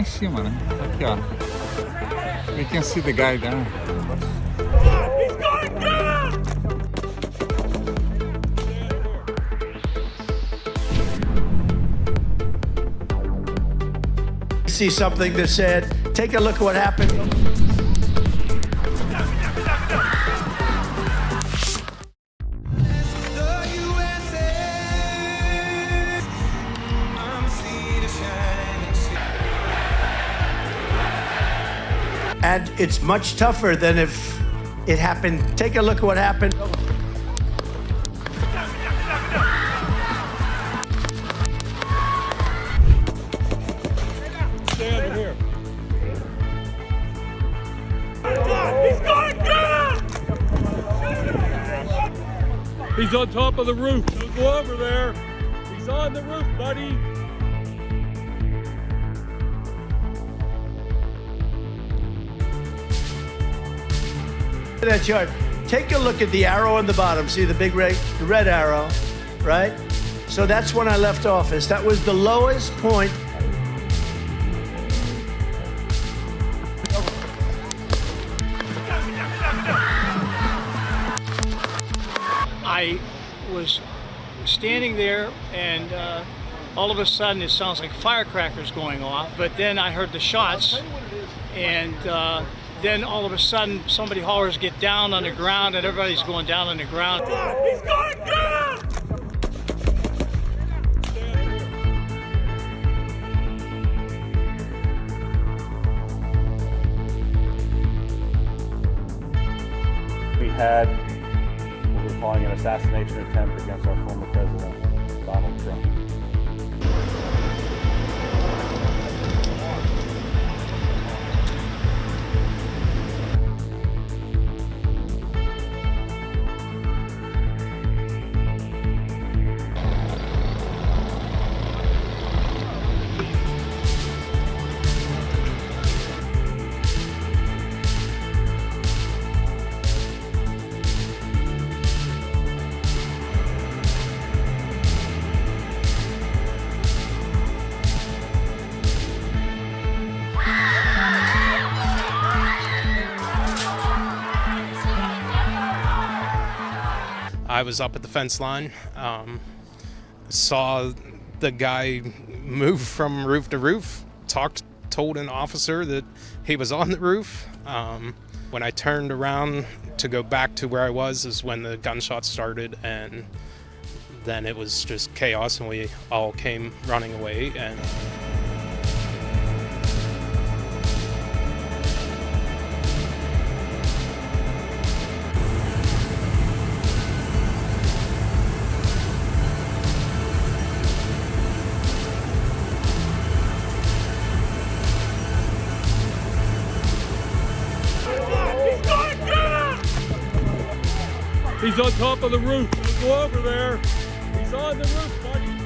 씨 많아. Aqui, ó. We can see the guy down. See something that said, take a look at what happened. And it's much tougher than if it happened. Take a look at what happened. He's on top of the roof. Don't go over there. He's on the roof, buddy. That chart. Take a look at the arrow on the bottom. See the big red arrow, right? So that's when I left office. That was the lowest point. I was standing there, and all of a sudden it sounds like firecrackers going off, but then I heard the shots, and then all of a sudden somebody hollers, "Get down on the ground," and everybody's going down on the ground. He's going down! We had what we're calling an assassination attempt against our former president, Donald Trump. I was up at the fence line, saw the guy move from roof to roof, told an officer that he was on the roof. When I turned around to go back to where I was is when the gunshots started, and then it was just chaos and we all came running away. And He's on top of the roof. Don't go over there. He's on the roof, buddy.